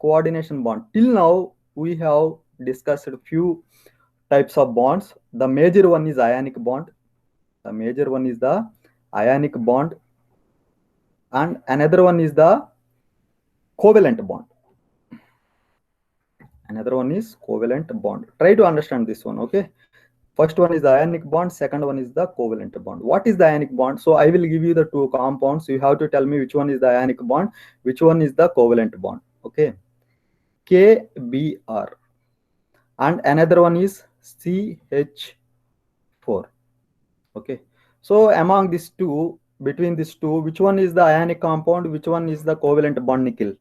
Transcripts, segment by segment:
coordination bond. Till now we have discussed few types of bonds. The major one is ionic bond. The major one is the ionic bond, and another one is the covalent bond. Another one is covalent bond. Try to understand this one, okay? First one is the ionic bond, second one is the covalent bond. What is the ionic bond? So I will give you the two compounds. You have to tell me which one is the ionic bond, which one is the covalent bond. Okay. KBr. And another one is CH4. Okay. So among these two, between these two, which one is the ionic compound, which one is the covalent bond, Nikhil?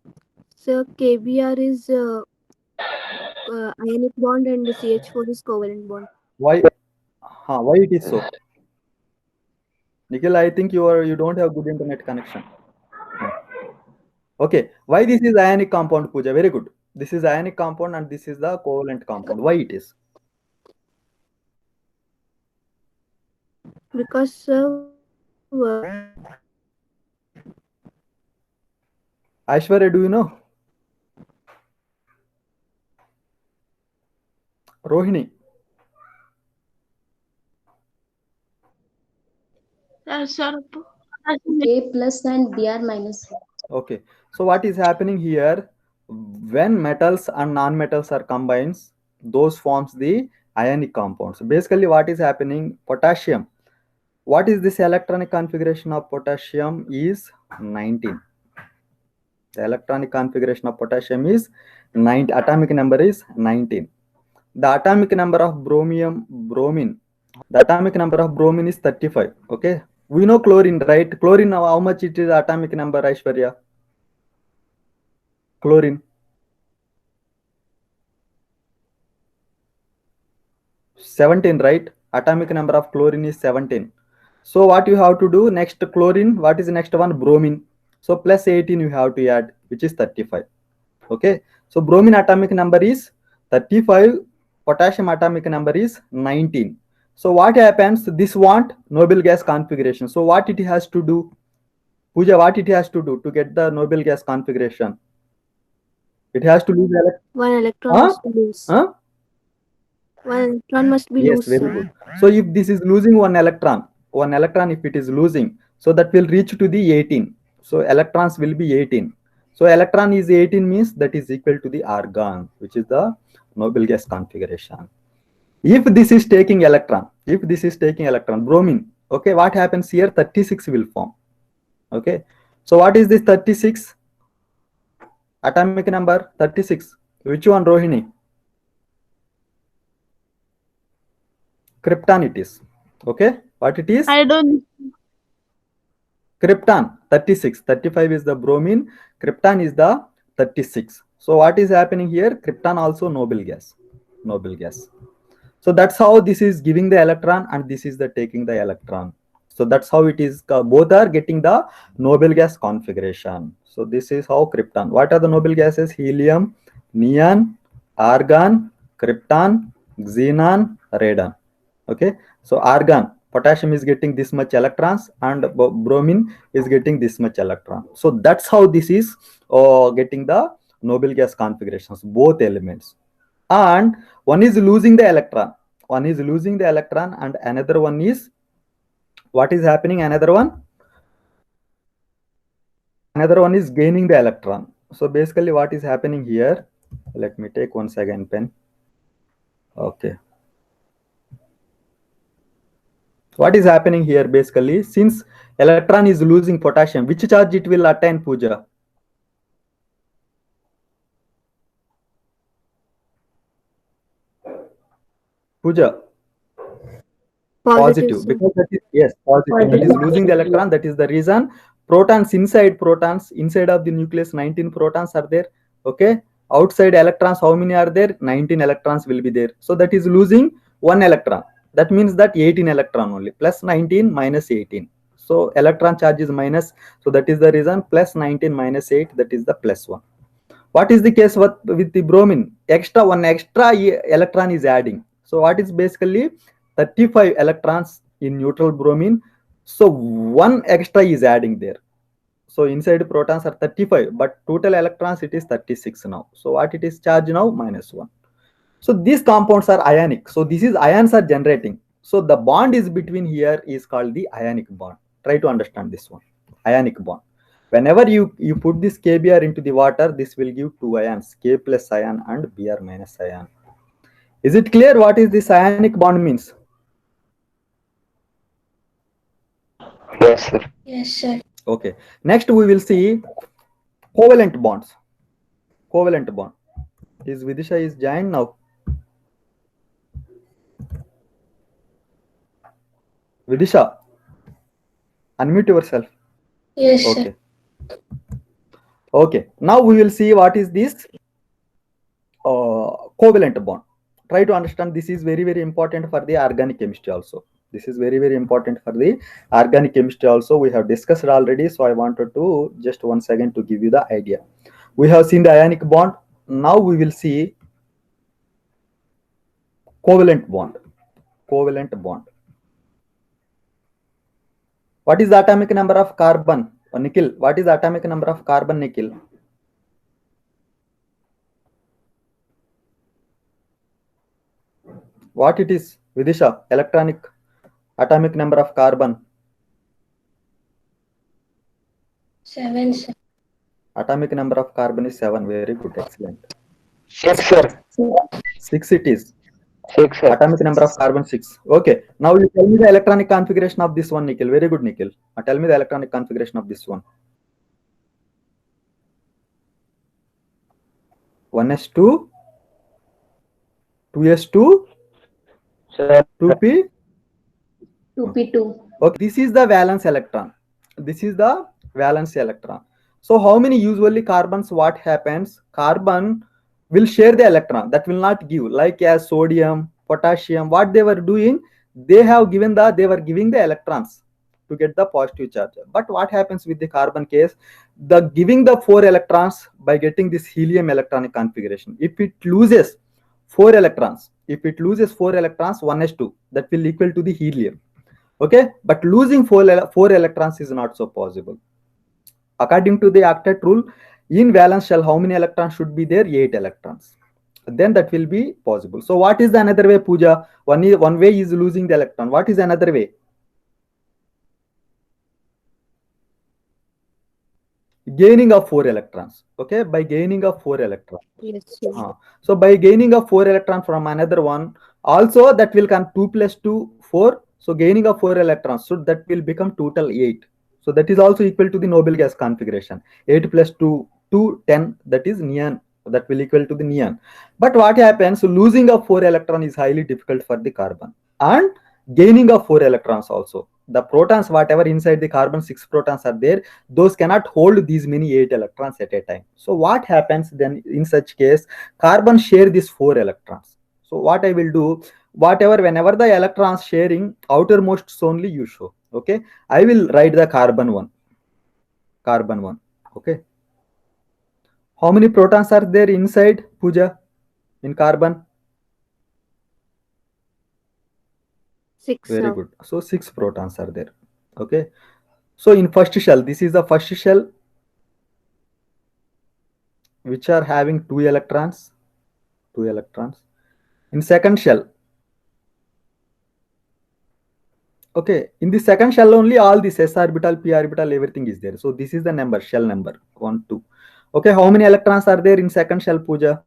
So KBr is ionic bond and CH4 is covalent bond. Why? Why it is so? Nikhil, I think you don't have good internet connection. Okay, why this is ionic compound, Pooja? Very good. This is ionic compound and this is the covalent compound. Why it is? Because Aishwarya, do you know? Rohini. Sir, K plus and Br minus. Okay, so what is happening here? When metals and non-metals are combined, those forms the ionic compounds. Basically, what is happening? Potassium. What is this electronic configuration of potassium? Is 19. The electronic configuration of potassium is 9. Atomic number is 19. The atomic number of bromine. The atomic number of bromine is 35. Okay. We know chlorine, right? Chlorine, how much it is atomic number, Aishwarya? Chlorine. 17, right? Atomic number of chlorine is 17. So what you have to do next? Chlorine, what is the next one? Bromine. So plus 18 you have to add, which is 35. Okay. So bromine atomic number is 35. Potassium atomic number is 19. So what happens? This want noble gas configuration. So what it has to do? Pooja, what it has to do to get the noble gas configuration? It has to lose one electron must be loose. One electron must be Yes, loose. very good. So if this is losing one electron if it is losing, so that will reach to the 18. So electrons will be 18. So electron is 18 means that is equal to the argon, which is the noble gas configuration. If this is taking electron, bromine, okay, what happens here? 36 will form. Okay. So what is this 36? Atomic number 36. Which one, Rohini? Krypton it is. Okay. What it is? I don't. Krypton 36. 35 is the bromine. Krypton is the 36. So what is happening here? Krypton also noble gas. So that's how this is giving the electron and this is the taking the electron. So that's how it is. Both are getting the noble gas configuration. So this is how krypton. What are the noble gases? Helium, neon, argon, krypton, xenon, radon. Okay. So argon, potassium is getting this much electrons and bromine is getting this much electron. So that's how this is getting the noble gas configurations, both elements. And one is losing the electron. And another one is, what is happening? Another one is gaining the electron. So basically what is happening here, let me take one second pen. Okay. What is happening here? Basically, since electron is losing potassium, which charge it will attain, Pooja? Positive. Because that is, yes, positive. That is losing the electron. That is the reason. Protons inside of the nucleus, 19 protons are there. Okay. Outside electrons, how many are there? 19 electrons will be there. So that is losing one electron. That means that 18 electron only. Plus 19 minus 18. So electron charge is minus. So that is the reason. Plus 19 minus 8. That is the plus 1. What is the case with the bromine? One extra electron is adding. So what is basically 35 electrons in neutral bromine. So one extra is adding there. So inside protons are 35, but total electrons it is 36 now. So what it is charge now? -1. So these compounds are ionic. So this is ions are generating. So the bond is between here is called the ionic bond. Try to understand this one. Ionic bond. Whenever you put this KBr into the water, this will give two ions, K plus ion and Br minus ion. Is it clear what is this ionic bond means? Yes, sir. Yes, sir. Okay. Next we will see covalent bonds. Covalent bond. Is Vidisha is joined now? Vidisha, unmute yourself. Yes, sir. Okay. Okay. Now we will see what is this covalent bond. Try to understand. This is very, very important for the organic chemistry also. This is very, very important for the organic chemistry also. We have discussed already. So I wanted to just once again to give you the idea. We have seen the ionic bond. Now we will see covalent bond. Covalent bond. What is the atomic number of carbon? Nikhil, what is the atomic number of carbon, Nikhil? What it is, Vidisha? Electronic atomic number of carbon. 7, sir. Atomic number of carbon is 7. Very good, excellent. 6, sir. 6 it is. 6, sir. Atomic number of carbon 6. Okay. Now you tell me the electronic configuration of this one, Nikhil. Very good, Nikhil. Tell me the electronic configuration of this one. 1s2, 2s2, Sir. 2p. 2p2. Okay, this is the valence electron. This is the valence electron. So how many usually carbons, what happens? Carbon will share the electron, that will not give, like as sodium, potassium, what they were doing, they were giving the electrons to get the positive charge. But what happens with the carbon case? The giving the 4 electrons by getting this helium electronic configuration. If it loses 4 electrons, 1s2, that will equal to the helium. Okay, but losing 4 electrons is not so possible. According to the octet rule, in valence shell, how many electrons should be there? 8 electrons. Then that will be possible. So what is the another way, Pooja? One way is losing the electron. What is another way? Gaining of 4 electrons. Okay, by gaining of 4 electrons. Yes, sir. So by gaining of 4 electrons from another one, also that will come 2 plus 2, 4. So gaining of 4 electrons, so that will become total 8. So that is also equal to the noble gas configuration. 8 plus 2, 10, that is neon. That will equal to the neon. But what happens? So losing of 4 electron is highly difficult for the carbon. And gaining of 4 electrons also. The protons, whatever inside the carbon, 6 protons are there, those cannot hold these many 8 electrons at a time. So what happens then in such case? Carbon share these 4 electrons. So what I will do, whenever the electrons sharing, outermost only you show. Okay, I will write the carbon 1. Okay, how many protons are there inside, Pooja, in carbon? 6, Very sir. good. So 6 protons are there. Okay, so in first shell, this is the first shell which are having 2 electrons. In second shell, okay, in the second shell only all this s orbital, p orbital, everything is there. So this is the number, shell number 1, 2. Okay, how many electrons are there in second shell, Pooja?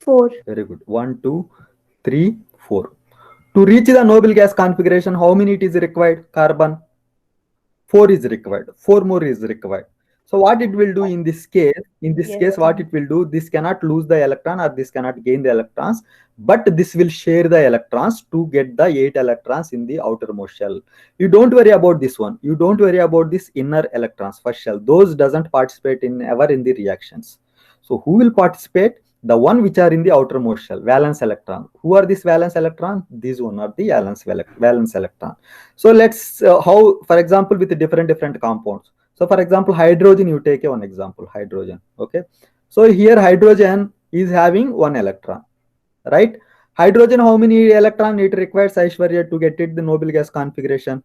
4. Very good. 1, 2, 3, 4. To reach the noble gas configuration, how many it is required? Carbon 4 is required. 4 more is required. So what it will do in this case? What it will do? This cannot lose the electron or this cannot gain the electrons, but this will share the electrons to get the 8 electrons in the outermost shell. You don't worry about this one. You don't worry about this inner electrons, first shell. Those doesn't participate ever in the reactions. So who will participate? The one which are in the outermost shell, valence electron. Who are these valence electron? These one are the valence electron. So let's how, for example, with the different compounds. So for example, hydrogen, you take one example, hydrogen. Okay, so here hydrogen is having 1 electron, right? Hydrogen, how many electron it requires, Aishwarya, to get it the noble gas configuration?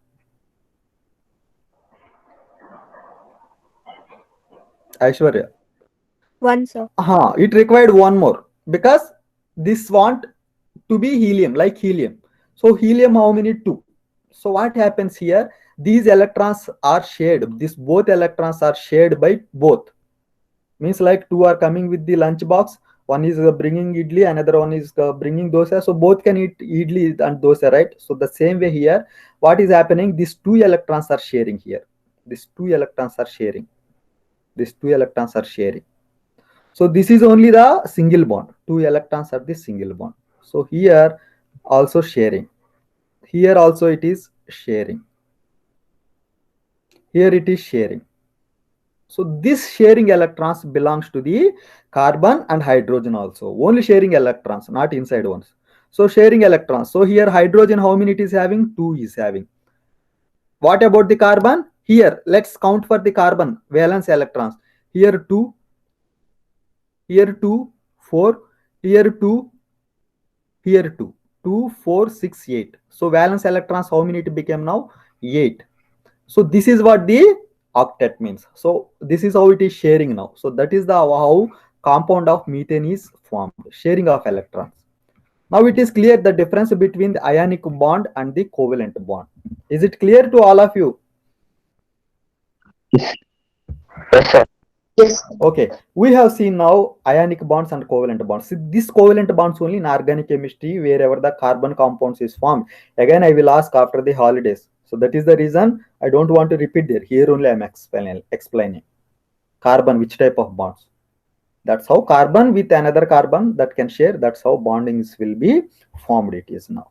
Aishwarya. 1, sir. It required one more because this want to be helium, like helium. So helium, how many? 2. So what happens here? These electrons are shared. These both electrons are shared by both. Means like 2 are coming with the lunch box. One is bringing idli, another one is bringing dosa. So both can eat idli and dosa, right? So the same way here, what is happening? These 2 electrons are sharing here. These 2 electrons are sharing. These 2 electrons are sharing. So this is only the single bond. 2 electrons are the single bond. So here also sharing. Here also it is sharing. Here it is sharing. So this sharing electrons belongs to the carbon and hydrogen also. Only sharing electrons, not inside ones. So sharing electrons. So here hydrogen, how many it is having? 2 is having. What about the carbon? Here, let's count for the carbon valence electrons. Here 2, here 2, 4, here 2, here 2. 2, 4, 6, 8. So valence electrons, how many it became now? 8. So this is what the octet means. So this is how it is sharing now. So that is the how compound of methane is formed, sharing of electrons. Now it is clear the difference between the ionic bond and the covalent bond. Is it clear to all of you? Yes, sir. Yes. Okay, we have seen now ionic bonds and covalent bonds. See, these covalent bonds only in organic chemistry, wherever the carbon compounds is formed. Again, I will ask after the holidays. So that is the reason I don't want to repeat there. Here only I am explaining. Carbon, which type of bonds. That's how carbon with another carbon that can share. That's how bondings will be formed. It is now.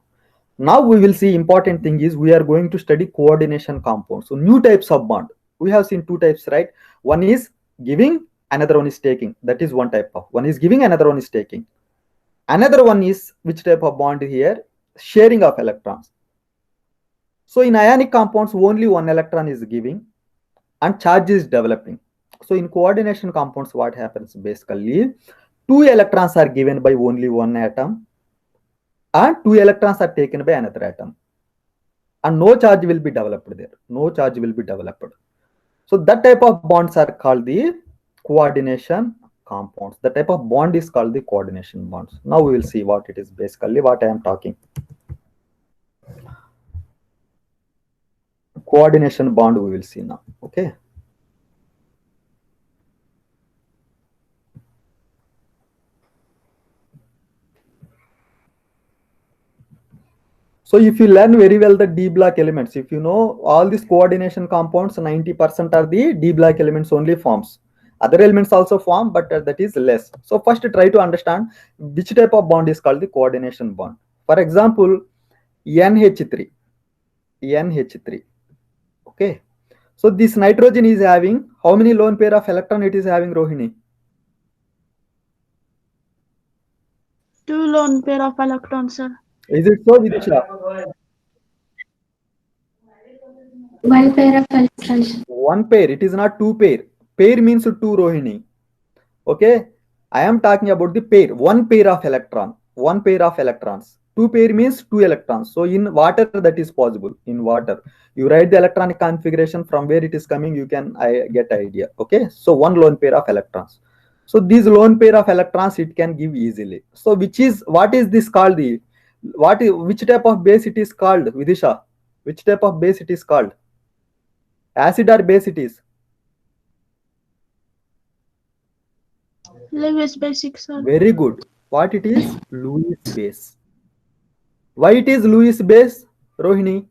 Now we will see important thing is we are going to study coordination compounds. So new types of bond. We have seen 2 types, right? One is giving, another one is taking. That is one type of. One is giving, another one is taking. Another one is which type of bond here? Sharing of electrons. So in ionic compounds, only one electron is giving and charge is developing. So in coordination compounds, what happens basically? 2 electrons are given by only one atom and 2 electrons are taken by another atom. And no charge will be developed there. No charge will be developed. So that type of bonds are called the coordination compounds. The type of bond is called the coordination bonds. Now we will see what it is basically, what I am talking. Coordination bond we will see now. Okay. So if you learn very well the D block elements, if you know all these coordination compounds, 90% are the D block elements only forms. Other elements also form, but that is less. So first try to understand which type of bond is called the coordination bond. For example, NH3. NH3. Okay. So this nitrogen is having how many lone pair of electron it is having, Rohini? 2 lone pair of electrons, sir. Is it so, Vidisha? 1 pair of electrons. 1 pair. It is not 2 pair. Pair means 2, Rohini. Okay. I am talking about the pair. 1 pair of electron. 1 pair of electrons. 2 pair means 2 electrons. So in water that is possible. In water, you write the electronic configuration from where it is coming. You can get idea. Okay. So 1 lone pair of electrons. So these lone pair of electrons it can give easily. So what is this called? Which type of base it is called, Vidisha? Which type of base it is called? Acid or base it is? Lewis basic, sir. Very good. What it is? Lewis base. Why it is Lewis base, Rohini?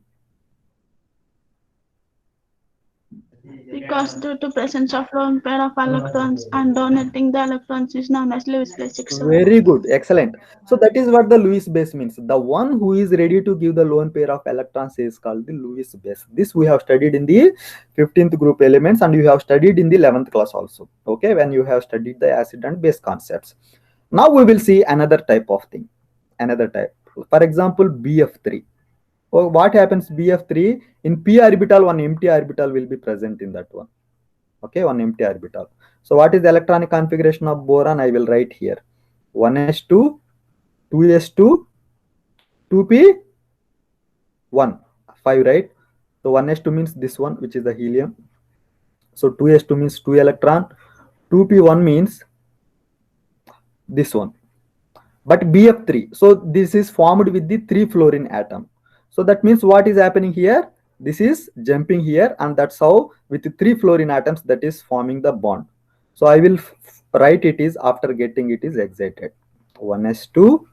Because due to presence of lone pair of electrons and donating the electrons is known as Lewis basic, sir. Very good. Excellent. So that is what the Lewis base means. The one who is ready to give the lone pair of electrons is called the Lewis base. This we have studied in the 15th group elements and you have studied in the 11th class also. Okay, when you have studied the acid and base concepts. Now we will see another type of thing. Another type. For example, BF3. Oh, what happens BF3? In p orbital, one empty orbital will be present in that one. Okay, one empty orbital. So what is the electronic configuration of boron? I will write here. 1s2, 2s2, 2p1 5, right? So 1s2 means this one, which is the helium. So 2s2 means 2 electron. 2p1 means this one. But bf3, so this is formed with the 3 fluorine atom. So that means what is happening here? This is jumping here, and that's how with the 3 fluorine atoms that is forming the bond. So I will write it is after getting it is excited. 1s2,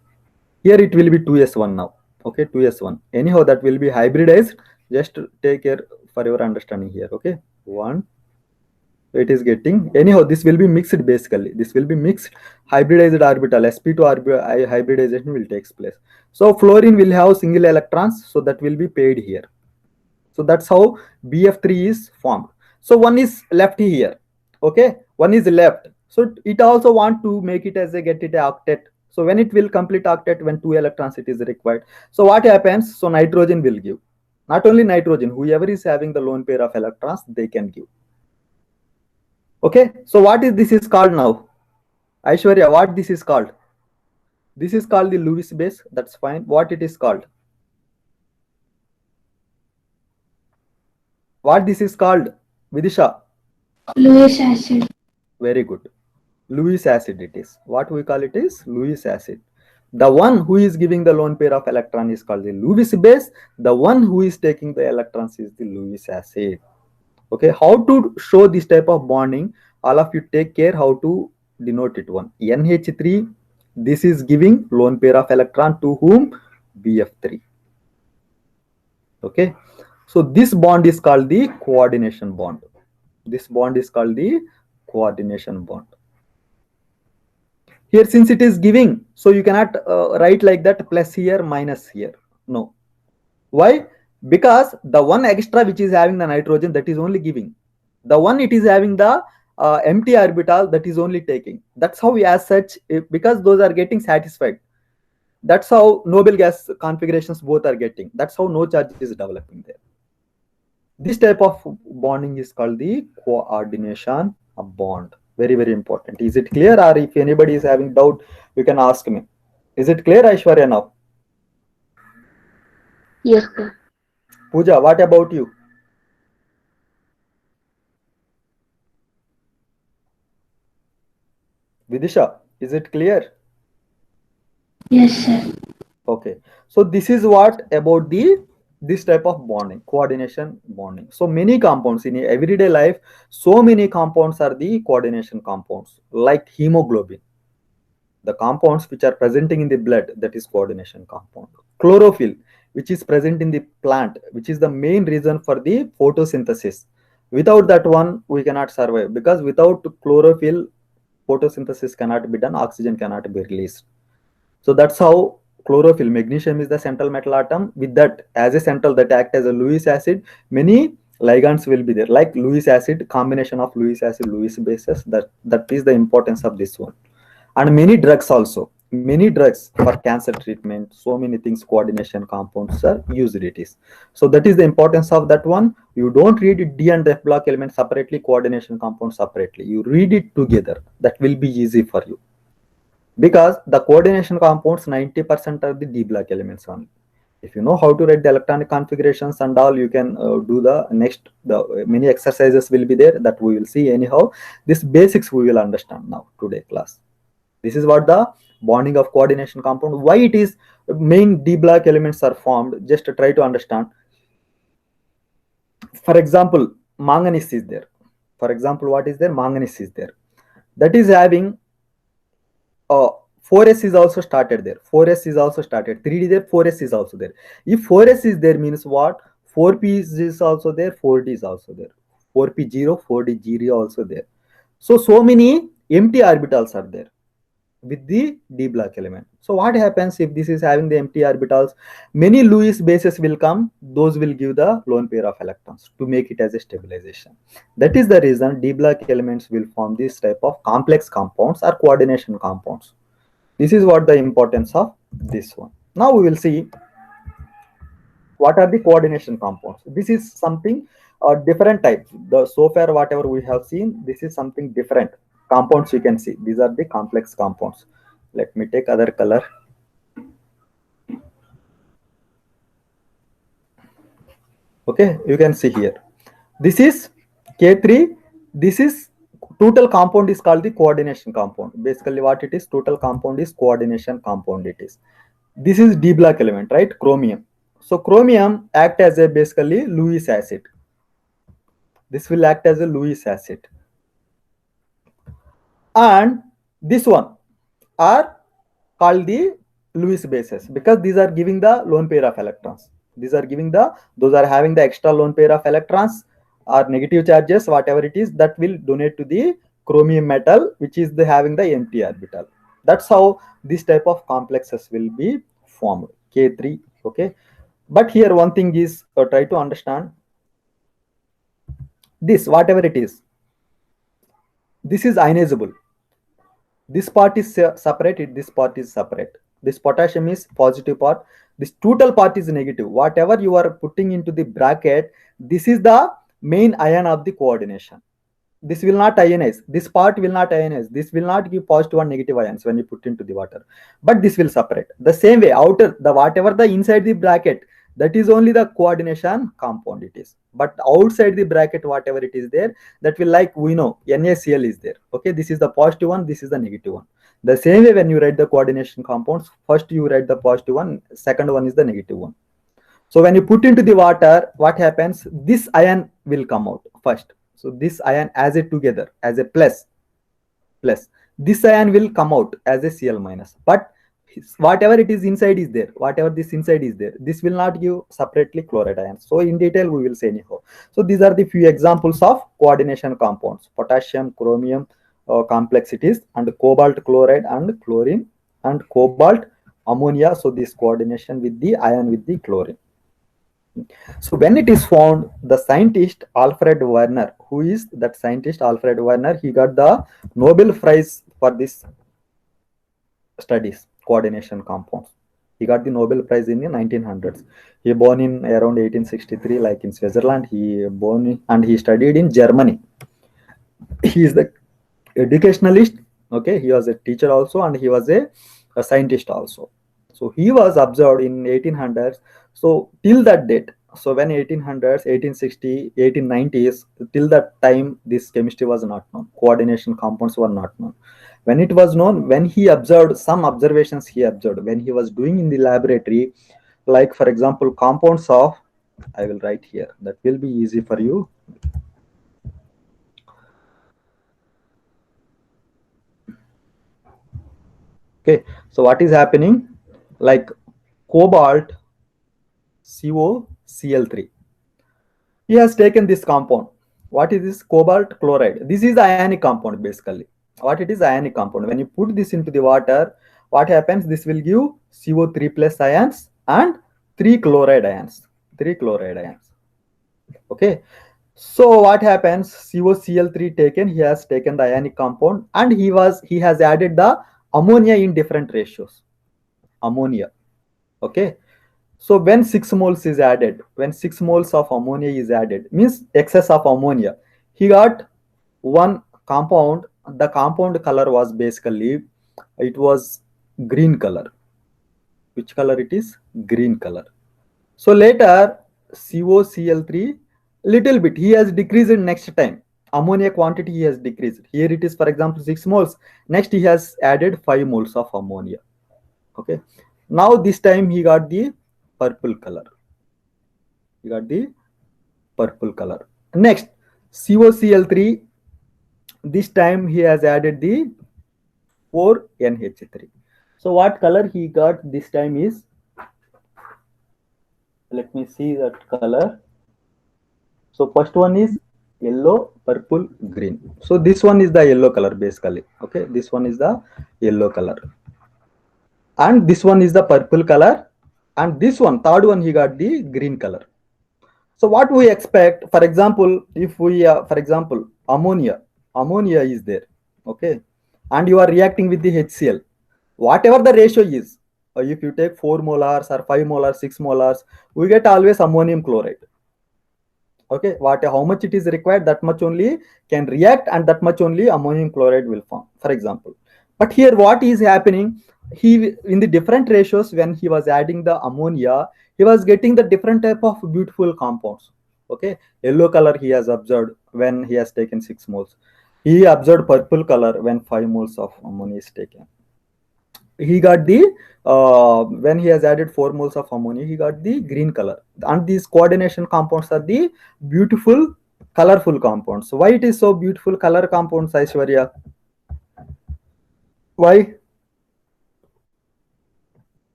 here it will be 2s1 now. Okay, 2s1. Anyhow, that will be hybridized. Just take care for your understanding here. Okay, 1. It is getting, anyhow, this will be mixed basically. This will be mixed hybridized orbital. sp2 hybridization will take place. So fluorine will have single electrons, so that will be paired here. So that's how bf3 is formed. So one is left here. Okay, one is left. So it also want to make it as a get it a octet. So when it will complete octet, when 2 electrons it is required. So what happens? So nitrogen will give. Not only nitrogen, whoever is having the lone pair of electrons, they can give. Okay, so what is this is called now? Aishwarya, what this is called? This is called the Lewis base. That's fine. What it is called? What this is called? Vidisha. Lewis acid. Very good. Lewis acid it is. What we call it is Lewis acid. The one who is giving the lone pair of electron is called the Lewis base. The one who is taking the electrons is the Lewis acid. Okay, how to show this type of bonding? All of you take care how to denote it. One NH3, this is giving lone pair of electron to whom? BF3. Okay, so this bond is called the coordination bond. This bond is called the coordination bond. Here, since it is giving, so you cannot write like that, plus here, minus here. No. Why? Because the one extra which is having the nitrogen, that is only giving. The one it is having the empty orbital, that is only taking. That's how we as such, because those are getting satisfied. That's how noble gas configurations both are getting. That's how no charge is developing there. This type of bonding is called the coordination bond. Very, very important. Is it clear? Or if anybody is having doubt, you can ask me. Is it clear, Aishwarya, now? Yes, sir. Pooja, what about you? Vidisha, is it clear? Yes, sir. Okay. So this is what about this type of bonding, coordination bonding. So many compounds in everyday life, so many compounds are the coordination compounds, like hemoglobin. The compounds which are presenting in the blood, that is coordination compound. Chlorophyll, which is present in the plant, which is the main reason for the photosynthesis. Without that one, we cannot survive, because without chlorophyll, photosynthesis cannot be done, oxygen cannot be released. So that's how chlorophyll, magnesium is the central metal atom. With that, as a central that act as a Lewis acid, many ligands will be there, like Lewis acid, combination of Lewis acid, Lewis bases. That is the importance of this one. And many drugs also, many drugs for cancer treatment, so many things, coordination compounds are used it is. So that is the importance of that one. You don't read D and F block element separately, coordination compound separately. You read it together. That will be easy for you. Because the coordination compounds, 90% are the D block elements only. If you know how to write the electronic configurations and all, you can do the next, the many exercises will be there that we will see. Anyhow, this basics we will understand now today class. This is what the bonding of coordination compound, why it is main D block elements are formed. Just try to understand. For example, manganese is there. For example, what is there? Manganese is there. That is having 4s is also started there. 4s is also started. 3d there, 4s is also there. If 4s is there, means what? 4p is also there, 4d is also there. 4p0, 4d0 also there. So many empty orbitals are there with the D block element. So what happens if this is having the empty orbitals? Many Lewis bases will come. Those will give the lone pair of electrons to make it as a stabilization. That is the reason D block elements will form this type of complex compounds or coordination compounds. This is what the importance of this one. Now we will see what are the coordination compounds. This is something different type. So far whatever we have seen, this is something different. Compounds you can see, these are the complex compounds. Let me take other color. Okay, you can see here. This is K3. This is total compound is called the coordination compound. Basically, what it is, total compound is coordination compound. It is. This is D block element, right? Chromium. So chromium act as a basically Lewis acid. This will act as a Lewis acid. And this one are called the Lewis bases because these are giving the lone pair of electrons. These are giving those are having the extra lone pair of electrons or negative charges, whatever it is, that will donate to the chromium metal, which is having the empty orbital. That's how this type of complexes will be formed, K3. Okay, but here one thing is, try to understand this, whatever it is, this is ionizable. This part is separate, this part is separate. This potassium is positive part, this total part is negative. Whatever you are putting into the bracket, this is the main ion of the coordination. This will not ionize, this part will not ionize, this will not give positive and negative ions when you put into the water, but this will separate. The same way, outer, the whatever the inside the bracket, that is only the coordination compound it is, but outside the bracket, whatever it is there, that will, like we know, NaCl is there. Okay, this is the positive one, this is the negative one. The same way when you write the coordination compounds, first you write the positive one, second one is the negative one. So when you put into the water, what happens, this ion will come out first. So this ion as a together as a plus, this ion will come out as a Cl minus, but whatever it is inside is there, whatever this inside is there, this will not give separately chloride ions. So in detail we will say anyhow. So these are the few examples of coordination compounds: potassium, chromium complexities, and cobalt chloride and chlorine, and cobalt ammonia. So this coordination with the ion with the chlorine. So when it is found, the scientist Alfred Werner, who is that scientist Alfred Werner, he got the Nobel Prize for this studies, coordination compounds. He got the Nobel Prize in the 1900s. He born in around 1863, like in Switzerland. He born and he studied in Germany. He is the educationalist. Okay, he was a teacher also, and he was a scientist also. So he was observed in 1800s. So till that date, so when 1800s, 1860, 1890s, till that time, this chemistry was not known. Coordination compounds were not known. When it was known, when he observed some observations he observed when he was doing in the laboratory, like for example, compounds of, I will write here, that will be easy for you. Okay, so what is happening, like cobalt COCl3, he has taken this compound. What is this? Cobalt chloride. This is the ionic compound basically. What it is? Ionic compound. When you put this into the water, what happens? This will give CO3 plus ions and 3 chloride ions. Okay, so what happens? COCl3 taken, he has taken the ionic compound, and he has added the ammonia in different ratios. Ammonia. Okay, so when 6 moles is added, when 6 moles of ammonia is added, means excess of ammonia, he got one compound. The compound color was basically, it was green color. Which color it is? Green color. So later COCl3, little bit he has decreased next time. Ammonia quantity he has decreased. Here it is, for example, 6 moles. Next he has added 5 moles of ammonia. Okay, now this time he got the purple color. Next COCl3, this time he has added the 4NH3. So what color he got this time is, let me see that color. So first one is yellow, purple, green. So this one is the yellow color basically. Okay, this one is the yellow color, and this one is the purple color, and this one, third one, he got the green color. So what we expect, for example, if we for example, ammonia is there, okay, and you are reacting with the HCl, whatever the ratio is, if you take 4 molars or 5 molars, 6 molars, we get always ammonium chloride. Okay, how much it is required, that much only can react, and that much only ammonium chloride will form, for example. But here what is happening, he in the different ratios, when he was adding the ammonia, he was getting the different type of beautiful compounds. Okay, yellow color he has observed when he has taken 6 moles. He observed purple color when 5 moles of ammonia is taken. He got the when he has added 4 moles of ammonia, he got the green color. And these coordination compounds are the beautiful colorful compounds. So why it is so beautiful color compounds, Aishwarya? Why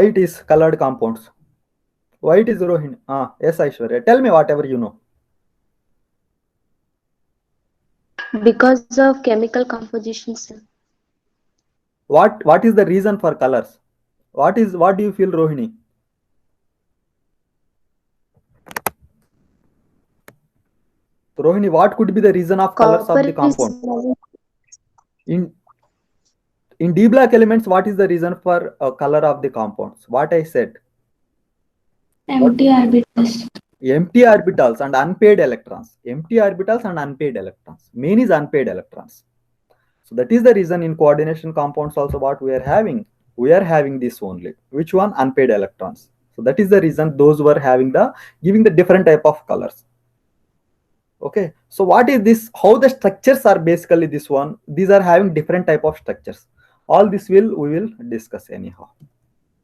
it is colored compounds? Why it is Rohini? Yes, Aishwarya, tell me whatever you know. Because of chemical composition, sir. What is the reason for colors? What do you feel, Rohini? Rohini, what could be the reason of colors of the compound? In D block elements, what is the reason for color of the compounds? What I said? Empty orbitals. Empty orbitals and unpaired electrons. Empty orbitals and unpaired electrons. Main is unpaired electrons. So that is the reason in coordination compounds also what we are having. We are having this only. Which one? Unpaired electrons. So that is the reason those were having giving the different type of colors. Okay. So what is this? How the structures are basically this one. These are having different type of structures. All this we will discuss anyhow.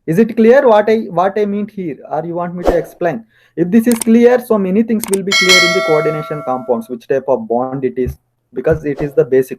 Is it clear what I mean here, or you want me to explain? If this is clear, so many things will be clear in the coordination compounds, which type of bond it is, because it is the basic